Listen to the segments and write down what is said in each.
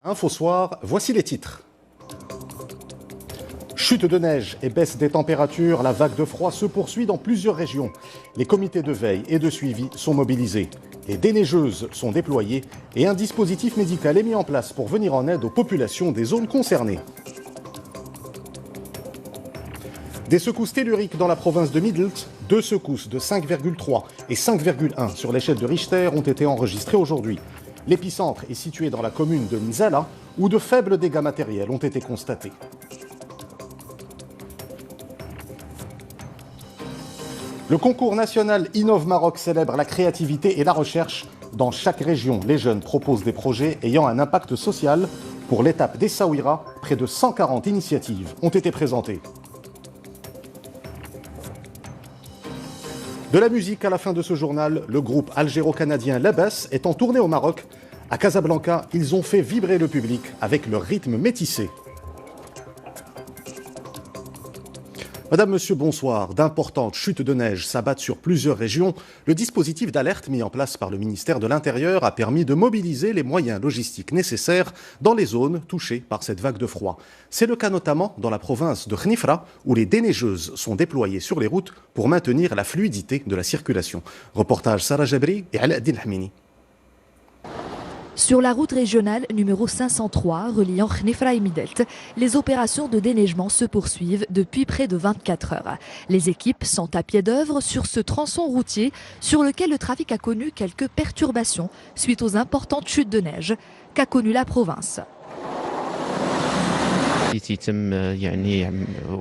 Info Soir, voici les titres. Chute de neige et baisse des températures, la vague de froid se poursuit dans plusieurs régions. Les comités de veille et de suivi sont mobilisés. Les déneigeuses sont déployées et un dispositif médical est mis en place pour venir en aide aux populations des zones concernées. Des secousses telluriques dans la province de Midelt, 2 secousses de 5,3 et 5,1 sur l'échelle de Richter ont été enregistrées aujourd'hui. L'épicentre est situé dans la commune de Nzala, où de faibles dégâts matériels ont été constatés. Le concours national Innov Maroc célèbre la créativité et la recherche. Dans chaque région, les jeunes proposent des projets ayant un impact social. Pour l'étape d'Essaouira, près de 140 initiatives ont été présentées. De la musique à la fin de ce journal, le groupe algéro-canadien Labas est en tournée au Maroc. À Casablanca, ils ont fait vibrer le public avec leur rythme métissé. Madame, Monsieur, bonsoir. D'importantes chutes de neige s'abattent sur plusieurs régions. Le dispositif d'alerte mis en place par le ministère de l'Intérieur a permis de mobiliser les moyens logistiques nécessaires dans les zones touchées par cette vague de froid. C'est le cas notamment dans la province de Khnifra, où les déneigeuses sont déployées sur les routes pour maintenir la fluidité de la circulation. Reportage Sarah Jabri et Aladdin Hamini. Sur la route régionale numéro 503 reliant Khnifra et Midelt, les opérations de déneigement se poursuivent depuis près de 24 heures. Les équipes sont à pied d'œuvre sur ce tronçon routier sur lequel le trafic a connu quelques perturbations suite aux importantes chutes de neige qu'a connues la province.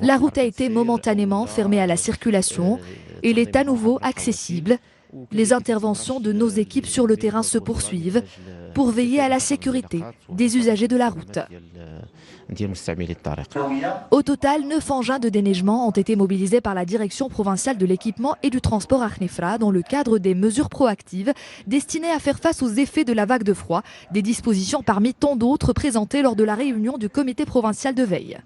La route a été momentanément fermée à la circulation et elle est à nouveau accessible. Les interventions de nos équipes sur le terrain se poursuivent pour veiller à la sécurité des usagers de la route. Au total, 9 engins de déneigement ont été mobilisés par la direction provinciale de l'équipement et du transport à Khnifra dans le cadre des mesures proactives destinées à faire face aux effets de la vague de froid, des dispositions parmi tant d'autres présentées lors de la réunion du comité provincial de veille.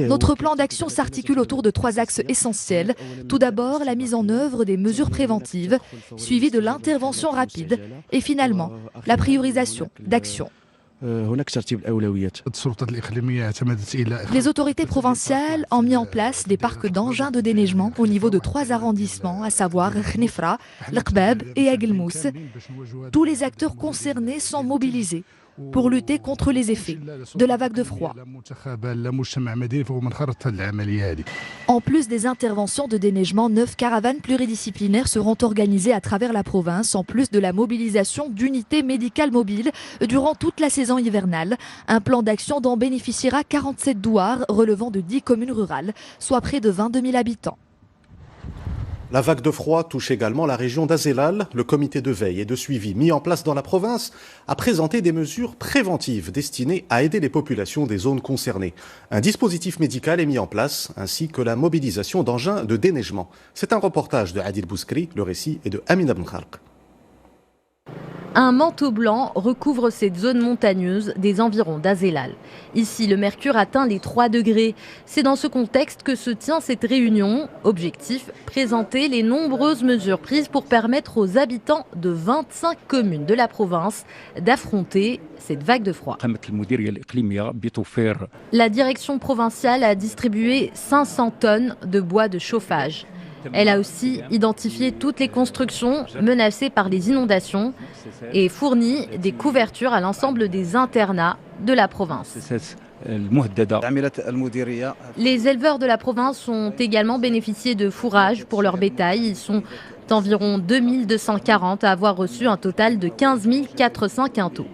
Notre plan d'action s'articule autour de 3 axes essentiels. Tout d'abord, la mise en œuvre des mesures préventives, suivie de l'intervention rapide et finalement, la priorisation d'actions. Les autorités provinciales ont mis en place des parcs d'engins de déneigement au niveau de 3 arrondissements, à savoir Khnifra, L'Qbab et Aguelmous. Tous les acteurs concernés sont mobilisés pour lutter contre les effets de la vague de froid. En plus des interventions de déneigement, 9 caravanes pluridisciplinaires seront organisées à travers la province, en plus de la mobilisation d'unités médicales mobiles durant toute la saison hivernale. Un plan d'action dont bénéficiera 47 douars relevant de 10 communes rurales, soit près de 22 000 habitants. La vague de froid touche également la région d'Azélal. Le comité de veille et de suivi mis en place dans la province a présenté des mesures préventives destinées à aider les populations des zones concernées. Un dispositif médical est mis en place, ainsi que la mobilisation d'engins de déneigement. C'est un reportage de Adil Bouskri, le récit est de Amina Ben Khark. Un manteau blanc recouvre cette zone montagneuse des environs d'Azélal. Ici, le mercure atteint les 3 degrés. C'est dans ce contexte que se tient cette réunion. Objectif, présenter les nombreuses mesures prises pour permettre aux habitants de 25 communes de la province d'affronter cette vague de froid. La direction provinciale a distribué 500 tonnes de bois de chauffage. Elle a aussi identifié toutes les constructions menacées par les inondations et fourni des couvertures à l'ensemble des internats de la province. Les éleveurs de la province ont également bénéficié de fourrage pour leur bétail. Ils sont environ 2240 à avoir reçu un total de 15 400 quintaux.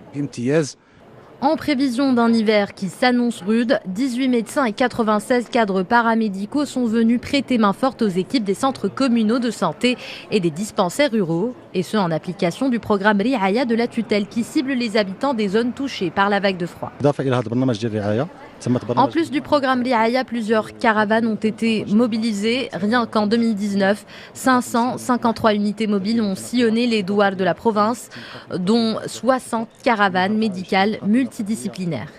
En prévision d'un hiver qui s'annonce rude, 18 médecins et 96 cadres paramédicaux sont venus prêter main forte aux équipes des centres communaux de santé et des dispensaires ruraux, et ce en application du programme Riaya de la tutelle qui cible les habitants des zones touchées par la vague de froid. En plus du programme Riaya, plusieurs caravanes ont été mobilisées. Rien qu'en 2019, 553 unités mobiles ont sillonné les douars de la province, dont 60 caravanes médicales multidisciplinaires.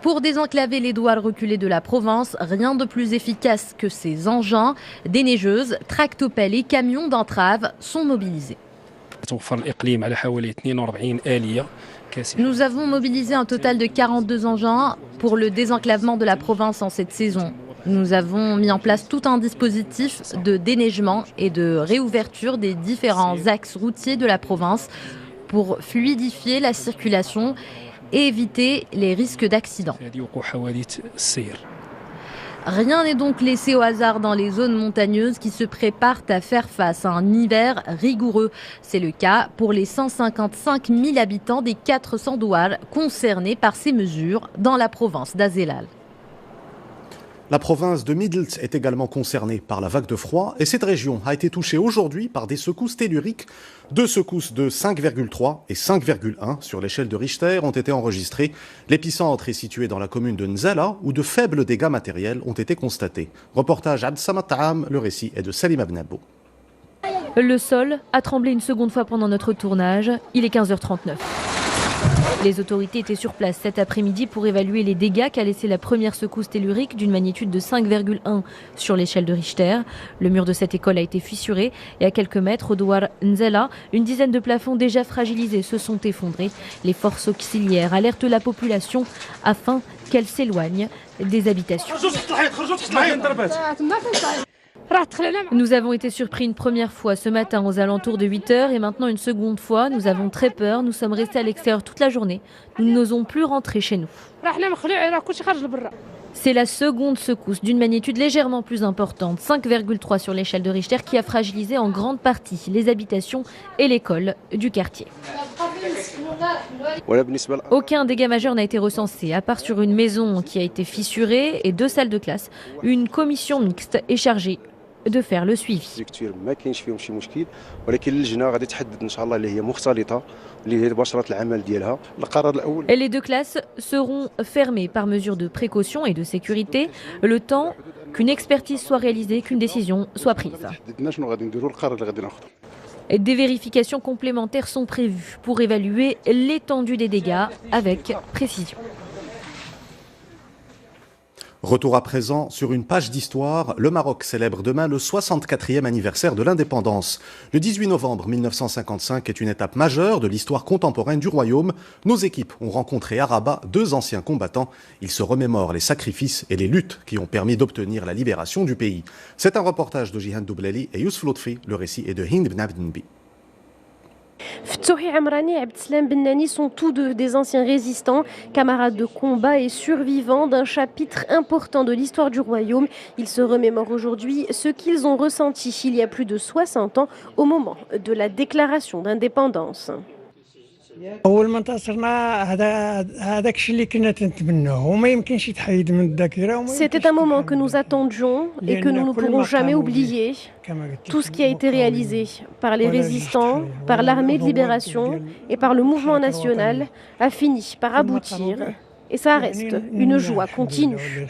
Pour désenclaver les douars reculés de la province, rien de plus efficace que ces engins. Des neigeuses, tractopelles et camions d'entrave sont mobilisés. Nous avons mobilisé un total de 42 engins pour le désenclavement de la province en cette saison. Nous avons mis en place tout un dispositif de déneigement et de réouverture des différents axes routiers de la province pour fluidifier la circulation et éviter les risques d'accidents. Rien n'est donc laissé au hasard dans les zones montagneuses qui se préparent à faire face à un hiver rigoureux. C'est le cas pour les 155 000 habitants des 400 douars concernés par ces mesures dans la province d'Azellal. La province de Midelt est également concernée par la vague de froid et cette région a été touchée aujourd'hui par des secousses telluriques. 2 secousses de 5,3 et 5,1 sur l'échelle de Richter ont été enregistrées. L'épicentre est situé dans la commune de Nzala où de faibles dégâts matériels ont été constatés. Reportage Ad Samatam, le récit est de Salim Abnabo. Le sol a tremblé une seconde fois pendant notre tournage. Il est 15h39. Les autorités étaient sur place cet après-midi pour évaluer les dégâts qu'a laissé la première secousse tellurique d'une magnitude de 5,1 sur l'échelle de Richter. Le mur de cette école a été fissuré et à quelques mètres au douar Nzela, une dizaine de plafonds déjà fragilisés se sont effondrés. Les forces auxiliaires alertent la population afin qu'elle s'éloigne des habitations. Nous avons été surpris une première fois ce matin aux alentours de 8h et maintenant une seconde fois. Nous avons très peur. Nous sommes restés à l'extérieur toute la journée. Nous n'osons plus rentrer chez nous. C'est la seconde secousse d'une magnitude légèrement plus importante, 5,3 sur l'échelle de Richter, qui a fragilisé en grande partie les habitations et l'école du quartier. Aucun dégât majeur n'a été recensé, à part sur une maison qui a été fissurée et 2 salles de classe. Une commission mixte est chargée de faire le suivi. Et les 2 classes seront fermées par mesure de précaution et de sécurité, le temps qu'une expertise soit réalisée, qu'une décision soit prise. Et des vérifications complémentaires sont prévues pour évaluer l'étendue des dégâts avec précision. Retour à présent sur une page d'histoire. Le Maroc célèbre demain le 64e anniversaire de l'indépendance. Le 18 novembre 1955 est une étape majeure de l'histoire contemporaine du royaume. Nos équipes ont rencontré à Rabat 2 anciens combattants. Ils se remémorent les sacrifices et les luttes qui ont permis d'obtenir la libération du pays. C'est un reportage de Jihan Doublali et Yousf Lotfi. Le récit est de Hind Ben Abdenbi. Ftouhi Amrani et Abdeslam Bennani sont tous deux des anciens résistants, camarades de combat et survivants d'un chapitre important de l'histoire du royaume. Ils se remémorent aujourd'hui ce qu'ils ont ressenti il y a plus de 60 ans au moment de la déclaration d'indépendance. C'était un moment que nous attendions et que nous ne pourrons jamais oublier. Tout ce qui a été réalisé par les résistants, par l'armée de libération et par le mouvement national a fini par aboutir. Et ça reste une joie continue.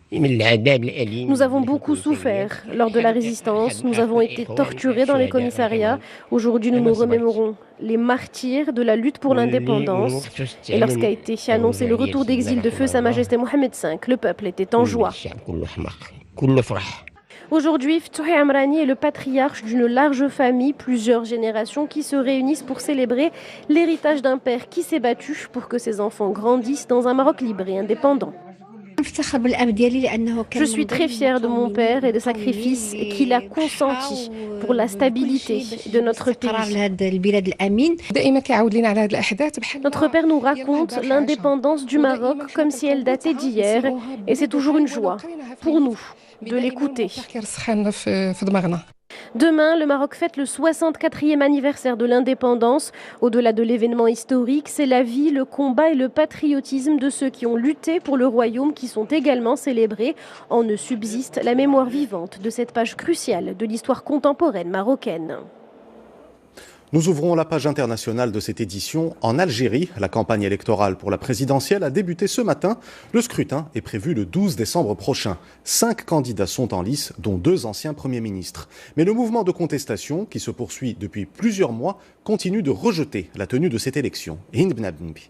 Nous avons beaucoup souffert lors de la résistance, nous avons été torturés dans les commissariats. Aujourd'hui, nous nous remémorons les martyrs de la lutte pour l'indépendance. Et lorsqu'a été annoncé le retour d'exil de feu Sa Majesté Mohamed V, le peuple était en joie. Aujourd'hui, Ftouhi Amrani est le patriarche d'une large famille, plusieurs générations qui se réunissent pour célébrer l'héritage d'un père qui s'est battu pour que ses enfants grandissent dans un Maroc libre et indépendant. Je suis très fière de mon père et des sacrifices qu'il a consentis pour la stabilité de notre pays. Notre père nous raconte l'indépendance du Maroc comme si elle datait d'hier et c'est toujours une joie pour nous de l'écouter. Demain, le Maroc fête le 64e anniversaire de l'indépendance. Au-delà de l'événement historique, c'est la vie, le combat et le patriotisme de ceux qui ont lutté pour le royaume qui sont également célébrés. En ne subsiste la mémoire vivante de cette page cruciale de l'histoire contemporaine marocaine. Nous ouvrons la page internationale de cette édition en Algérie. La campagne électorale pour la présidentielle a débuté ce matin. Le scrutin est prévu le 12 décembre prochain. 5 candidats sont en lice, dont 2 anciens premiers ministres. Mais le mouvement de contestation, qui se poursuit depuis plusieurs mois, continue de rejeter la tenue de cette élection. Hind Ben Abdenbi.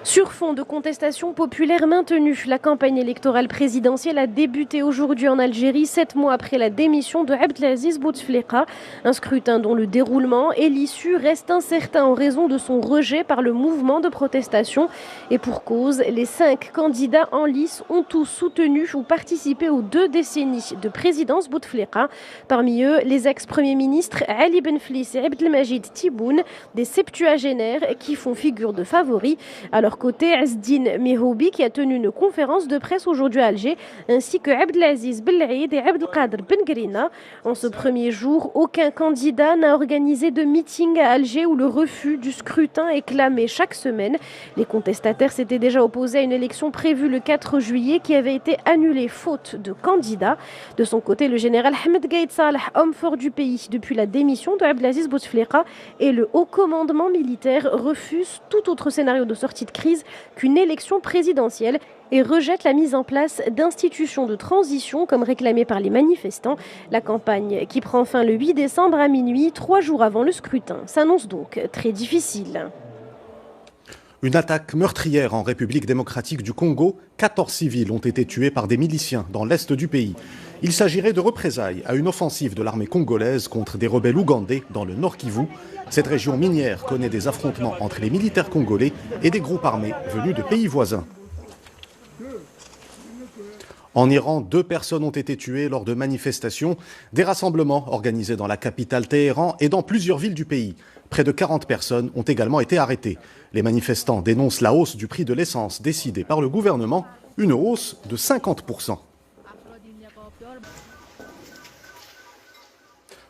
Sur fond de contestation populaire maintenue, la campagne électorale présidentielle a débuté aujourd'hui en Algérie, 7 mois après la démission de Abdelaziz Bouteflika. Un scrutin dont le déroulement et l'issue restent incertains en raison de son rejet par le mouvement de protestation. Et pour cause, les 5 candidats en lice ont tous soutenu ou participé aux 2 décennies de présidence Bouteflika. Parmi eux, les ex-premiers ministres Ali Benflis et Abdelmajid Tebboune, des septuagénaires qui font figure de favoris. À leur côté, Azdine Mehoubi qui a tenu une conférence de presse aujourd'hui à Alger, ainsi que Abdelaziz Belaïd et Abdelkader Bengrina. En ce premier jour, aucun candidat n'a organisé de meeting à Alger où le refus du scrutin est clamé chaque semaine. Les contestataires s'étaient déjà opposés à une élection prévue le 4 juillet qui avait été annulée faute de candidats. De son côté, le général Ahmed Gaïd Salah, homme fort du pays depuis la démission de Abdelaziz Bouteflika, et le haut commandement militaire refusent tout autre scénario de sortie de crise qu'une élection présidentielle et rejette la mise en place d'institutions de transition comme réclamé par les manifestants. La campagne qui prend fin le 8 décembre à minuit, 3 jours avant le scrutin, s'annonce donc très difficile. Une attaque meurtrière en République démocratique du Congo. 14 civils ont été tués par des miliciens dans l'est du pays. Il s'agirait de représailles à une offensive de l'armée congolaise contre des rebelles ougandais dans le Nord Kivu. Cette région minière connaît des affrontements entre les militaires congolais et des groupes armés venus de pays voisins. En Iran, 2 personnes ont été tuées lors de manifestations, des rassemblements organisés dans la capitale Téhéran et dans plusieurs villes du pays. Près de 40 personnes ont également été arrêtées. Les manifestants dénoncent la hausse du prix de l'essence décidée par le gouvernement, une hausse de 50%.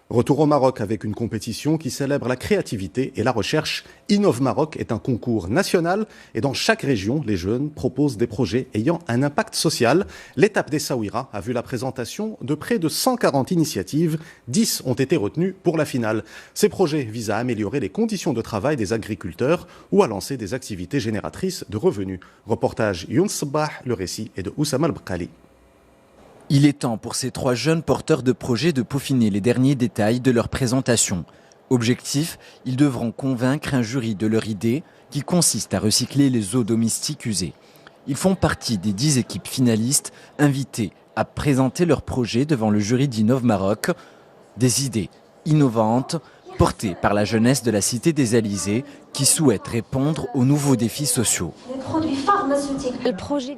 Retour au Maroc avec une compétition qui célèbre la créativité et la recherche. Innov Maroc est un concours national et dans chaque région, les jeunes proposent des projets ayant un impact social. L'étape d'Essaouira a vu la présentation de près de 140 initiatives. 10 ont été retenues pour la finale. Ces projets visent à améliorer les conditions de travail des agriculteurs ou à lancer des activités génératrices de revenus. Reportage Youn Sabah, le récit est de Oussama Al-Bqali. Il est temps pour ces 3 jeunes porteurs de projets de peaufiner les derniers détails de leur présentation. Objectif, ils devront convaincre un jury de leur idée qui consiste à recycler les eaux domestiques usées. Ils font partie des 10 équipes finalistes invitées à présenter leurs projets devant le jury d'Innov Maroc. Des idées innovantes portées par la jeunesse de la Cité des Alizés qui souhaite répondre aux nouveaux défis sociaux.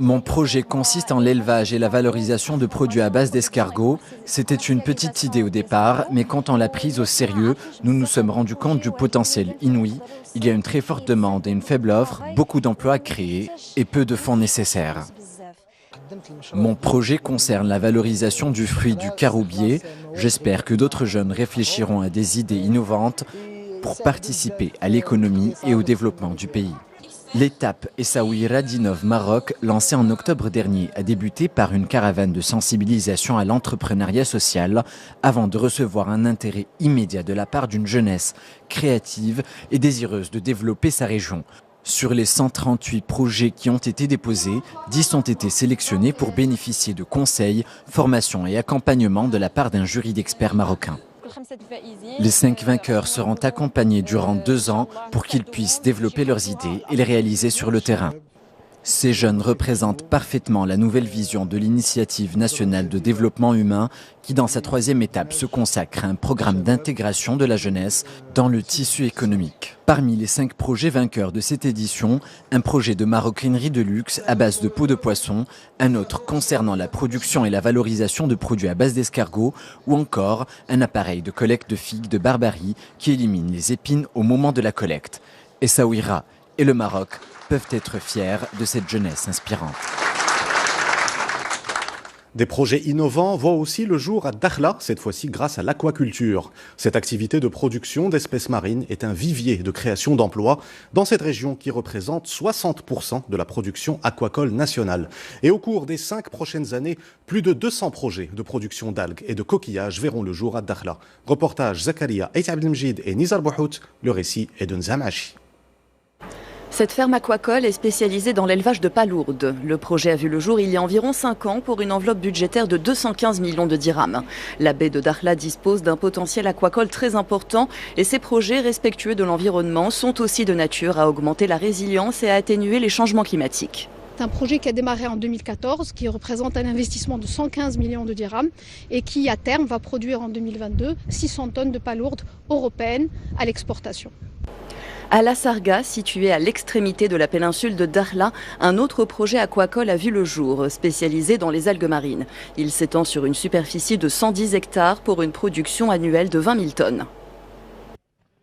Mon projet consiste en l'élevage et la valorisation de produits à base d'escargots. C'était une petite idée au départ, mais quand on l'a prise au sérieux, nous nous sommes rendus compte du potentiel inouï. Il y a une très forte demande et une faible offre, beaucoup d'emplois à créer et peu de fonds nécessaires. Mon projet concerne la valorisation du fruit du caroubier. J'espère que d'autres jeunes réfléchiront à des idées innovantes pour participer à l'économie et au développement du pays. L'étape Essaouira d'Innov Maroc, lancée en octobre dernier, a débuté par une caravane de sensibilisation à l'entrepreneuriat social avant de recevoir un intérêt immédiat de la part d'une jeunesse créative et désireuse de développer sa région. Sur les 138 projets qui ont été déposés, 10 ont été sélectionnés pour bénéficier de conseils, formations et accompagnement de la part d'un jury d'experts marocains. Les 5 vainqueurs seront accompagnés durant 2 ans pour qu'ils puissent développer leurs idées et les réaliser sur le terrain. Ces jeunes représentent parfaitement la nouvelle vision de l'Initiative nationale de développement humain qui, dans sa 3e étape, se consacre à un programme d'intégration de la jeunesse dans le tissu économique. Parmi les 5 projets vainqueurs de cette édition, un projet de maroquinerie de luxe à base de peau de poisson, un autre concernant la production et la valorisation de produits à base d'escargots ou encore un appareil de collecte de figues de Barbarie qui élimine les épines au moment de la collecte. Essaouira et le Maroc peuvent être fiers de cette jeunesse inspirante. Des projets innovants voient aussi le jour à Dakhla, cette fois-ci grâce à l'aquaculture. Cette activité de production d'espèces marines est un vivier de création d'emplois dans cette région qui représente 60% de la production aquacole nationale. Et au cours des 5 prochaines années, plus de 200 projets de production d'algues et de coquillages verront le jour à Dakhla. Reportage Zakaria Abdelmajid et Nizar Bouhout, le récit est de Nzamachi. Cette ferme aquacole est spécialisée dans l'élevage de palourdes. Le projet a vu le jour il y a environ 5 ans pour une enveloppe budgétaire de 215 millions de dirhams. La baie de Dakhla dispose d'un potentiel aquacole très important et ces projets respectueux de l'environnement sont aussi de nature à augmenter la résilience et à atténuer les changements climatiques. C'est un projet qui a démarré en 2014, qui représente un investissement de 115 millions de dirhams et qui, à terme, va produire en 2022 600 tonnes de palourdes européennes à l'exportation. À La Sarga, située à l'extrémité de la péninsule de Dakhla, un autre projet aquacole a vu le jour, spécialisé dans les algues marines. Il s'étend sur une superficie de 110 hectares pour une production annuelle de 20 000 tonnes.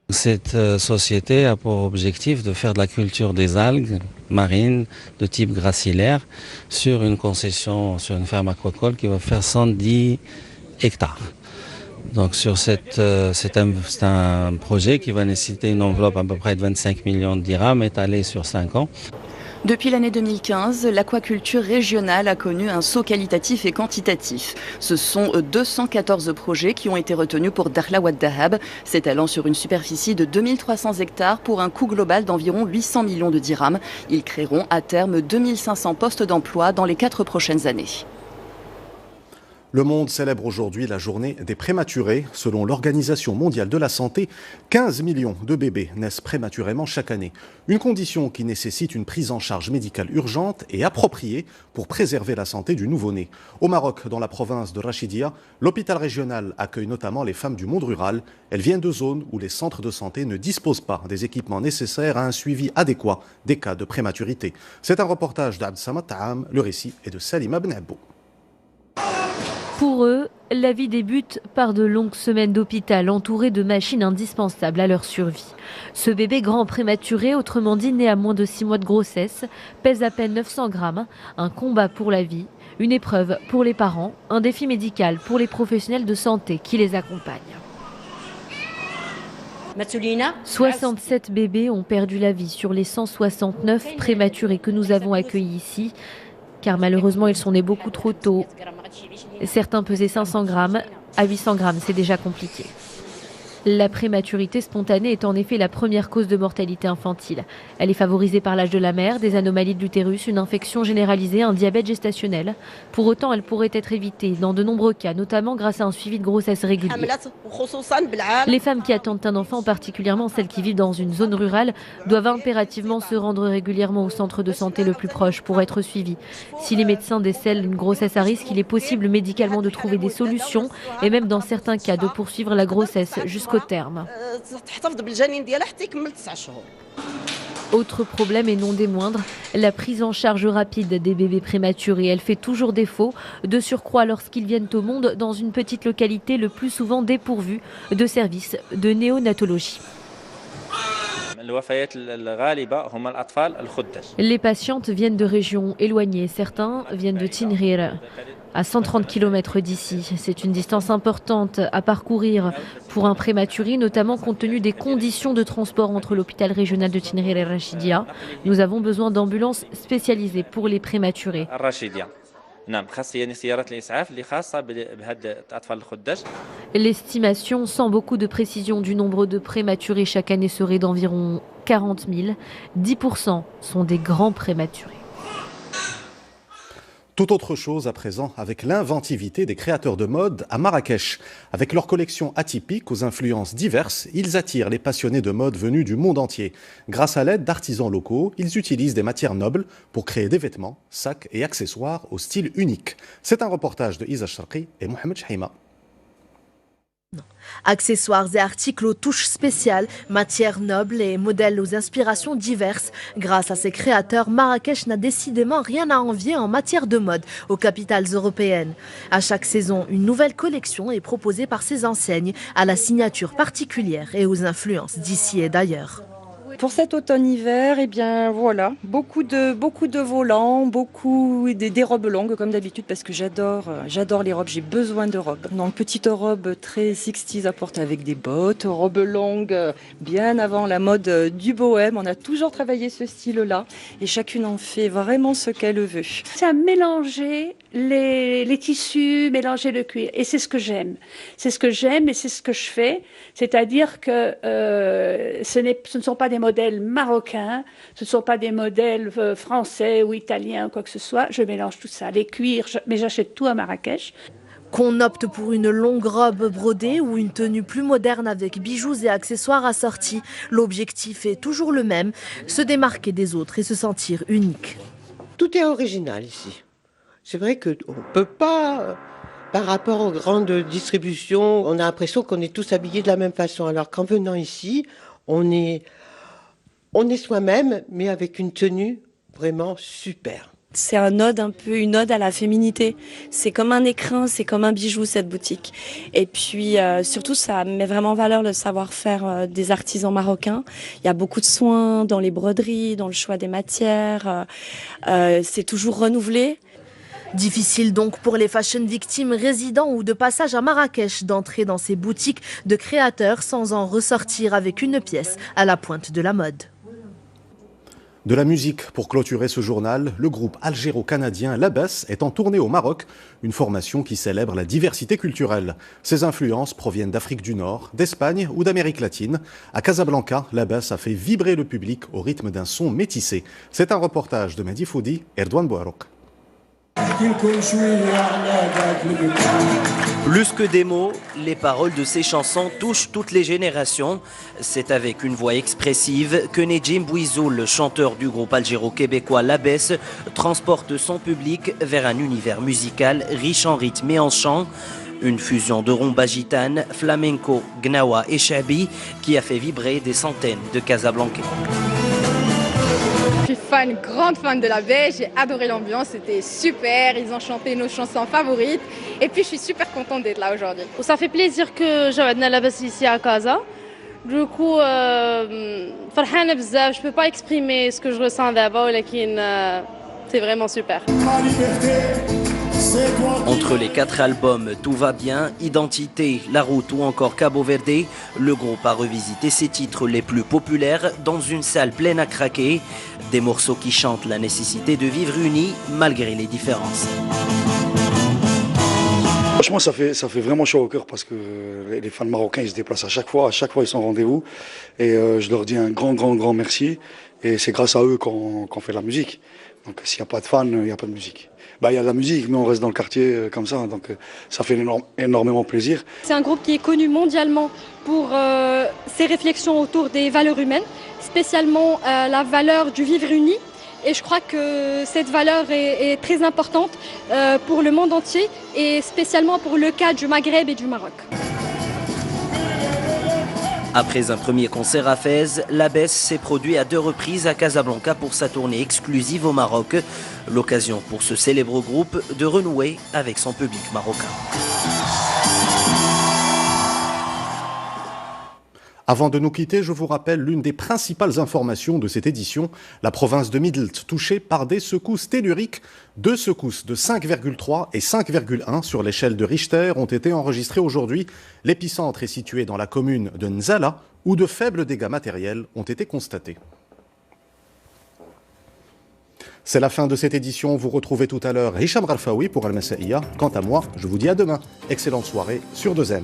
Cette société a pour objectif de faire de la culture des algues marines de type gracilaire sur une concession, sur une ferme aquacole qui va faire 110 hectares. Donc c'est un projet qui va nécessiter une enveloppe à peu près de 25 millions de dirhams étalée sur 5 ans. Depuis l'année 2015, l'aquaculture régionale a connu un saut qualitatif et quantitatif. Ce sont 214 projets qui ont été retenus pour Dakhla Wad Dahab, s'étalant sur une superficie de 2300 hectares pour un coût global d'environ 800 millions de dirhams. Ils créeront à terme 2500 postes d'emploi dans les 4 prochaines années. Le monde célèbre aujourd'hui la journée des prématurés. Selon l'Organisation mondiale de la santé, 15 millions de bébés naissent prématurément chaque année. Une condition qui nécessite une prise en charge médicale urgente et appropriée pour préserver la santé du nouveau-né. Au Maroc, dans la province de Rachidia, l'hôpital régional accueille notamment les femmes du monde rural. Elles viennent de zones où les centres de santé ne disposent pas des équipements nécessaires à un suivi adéquat des cas de prématurité. C'est un reportage d'Abd Samad Ta'am. Le récit est de Salima Ben Abou. Pour eux, la vie débute par de longues semaines d'hôpital entourées de machines indispensables à leur survie. Ce bébé grand prématuré, autrement dit né à moins de 6 mois de grossesse, pèse à peine 900 grammes. Un combat pour la vie, une épreuve pour les parents, un défi médical pour les professionnels de santé qui les accompagnent. 67 bébés ont perdu la vie sur les 169 prématurés que nous avons accueillis ici, car malheureusement ils sont nés beaucoup trop tôt. Certains pesaient 500 grammes, à 800 grammes c'est déjà compliqué. La prématurité spontanée est en effet la première cause de mortalité infantile. Elle est favorisée par l'âge de la mère, des anomalies de l'utérus, une infection généralisée, un diabète gestationnel. Pour autant, elle pourrait être évitée dans de nombreux cas, notamment grâce à un suivi de grossesse régulier. Les femmes qui attendent un enfant, particulièrement celles qui vivent dans une zone rurale, doivent impérativement se rendre régulièrement au centre de santé le plus proche pour être suivies. Si les médecins décèlent une grossesse à risque, il est possible médicalement de trouver des solutions et même dans certains cas de poursuivre la grossesse jusqu'au terme. Autre problème et non des moindres, la prise en charge rapide des bébés prématurés. Elle fait toujours défaut, de surcroît lorsqu'ils viennent au monde dans une petite localité le plus souvent dépourvue de services de néonatologie. Les patientes viennent de régions éloignées, certains viennent de Tinrir, à 130 km d'ici. C'est une distance importante à parcourir pour un prématuré, notamment compte tenu des conditions de transport entre l'hôpital régional de Tinrir et Rachidia. Nous avons besoin d'ambulances spécialisées pour les prématurés. L'estimation, sans beaucoup de précision, du nombre de prématurés chaque année serait d'environ 40 000. 10% sont des grands prématurés. Tout autre chose à présent avec l'inventivité des créateurs de mode à Marrakech. Avec leurs collections atypiques aux influences diverses, ils attirent les passionnés de mode venus du monde entier. Grâce à l'aide d'artisans locaux, ils utilisent des matières nobles pour créer des vêtements, sacs et accessoires au style unique. C'est un reportage de Isa Sharqi et Mohamed Chahima. Accessoires et articles aux touches spéciales, matières nobles et modèles aux inspirations diverses. Grâce à ses créateurs, Marrakech n'a décidément rien à envier en matière de mode aux capitales européennes. À chaque saison, une nouvelle collection est proposée par ces enseignes à la signature particulière et aux influences d'ici et d'ailleurs. Pour cet automne-hiver, eh bien voilà, beaucoup de volants, des robes longues comme d'habitude parce que j'adore les robes, j'ai besoin de robes. Donc petite robe très 60s à porter avec des bottes, robe longue bien avant la mode du bohème. On a toujours travaillé ce style-là et chacune en fait vraiment ce qu'elle veut. Ça a mélangé les tissus, mélanger le cuir. Et c'est ce que j'aime. C'est ce que j'aime et c'est ce que je fais. C'est-à-dire que ce ne sont pas des modèles marocains, ce ne sont pas des modèles français ou italiens ou quoi que ce soit. Je mélange tout ça. Les cuirs, mais j'achète tout à Marrakech. Qu'on opte pour une longue robe brodée ou une tenue plus moderne avec bijoux et accessoires assortis, l'objectif est toujours le même, se démarquer des autres et se sentir unique. Tout est original ici. C'est vrai qu'on ne peut pas, par rapport aux grandes distributions, on a l'impression qu'on est tous habillés de la même façon. Alors qu'en venant ici, on est soi-même, mais avec une tenue vraiment super. C'est une ode à la féminité. C'est comme un écrin, c'est comme un bijou, cette boutique. Et puis, surtout, ça met vraiment en valeur le savoir-faire des artisans marocains. Il y a beaucoup de soins dans les broderies, dans le choix des matières. C'est toujours renouvelé. Difficile donc pour les fashion victimes résidant ou de passage à Marrakech d'entrer dans ces boutiques de créateurs sans en ressortir avec une pièce à la pointe de la mode. De la musique pour clôturer ce journal, le groupe algéro-canadien Labès est en tournée au Maroc, une formation qui célèbre la diversité culturelle. Ses influences proviennent d'Afrique du Nord, d'Espagne ou d'Amérique latine. À Casablanca, Labès a fait vibrer le public au rythme d'un son métissé. C'est un reportage de Mehdi Foudi et Erdogan Bouarouk. Plus que des mots, les paroles de ces chansons touchent toutes les générations. C'est avec une voix expressive que Nedjim Bouizoul, le chanteur du groupe algéro-québécois Labès, transporte son public vers un univers musical riche en rythme et en chant. Une fusion de rumba gitane, flamenco, gnawa et chabi qui a fait vibrer des centaines de Casablancais. Je suis grande fan de Labès, j'ai adoré l'ambiance, c'était super, ils ont chanté nos chansons favorites et puis je suis super contente d'être là aujourd'hui. Ça fait plaisir que Jawadna Labès ici à Casa. Du coup, farhana bzaf, je peux pas exprimer ce que je ressens d'abord, mais c'est vraiment super. Entre les 4 albums Tout va bien, Identité, La route ou encore Cabo Verde, le groupe a revisité ses titres les plus populaires dans une salle pleine à craquer. Des morceaux qui chantent la nécessité de vivre unis malgré les différences. Franchement, ça fait vraiment chaud au cœur parce que les fans marocains ils se déplacent à chaque fois ils sont au rendez-vous. Et je leur dis un grand merci. Et c'est grâce à eux qu'on fait la musique. Donc s'il n'y a pas de fans, il n'y a pas de musique. Il y a de la musique, mais on reste dans le quartier comme ça, donc ça fait énormément plaisir. C'est un groupe qui est connu mondialement pour ses réflexions autour des valeurs humaines, spécialement la valeur du vivre uni. Et je crois que cette valeur est très importante pour le monde entier et spécialement pour le cas du Maghreb et du Maroc. Après un premier concert à Fès, Labès s'est produit à 2 reprises à Casablanca pour sa tournée exclusive au Maroc. L'occasion pour ce célèbre groupe de renouer avec son public marocain. Avant de nous quitter, je vous rappelle l'une des principales informations de cette édition. La province de Midelt touchée par des secousses telluriques. 2 secousses de 5,3 et 5,1 sur l'échelle de Richter ont été enregistrées aujourd'hui. L'épicentre est situé dans la commune de Nzala, où de faibles dégâts matériels ont été constatés. C'est la fin de cette édition. Vous retrouvez tout à l'heure Hicham Ralfaoui pour Al Massaïa. Quant à moi, je vous dis à demain. Excellente soirée sur 2M.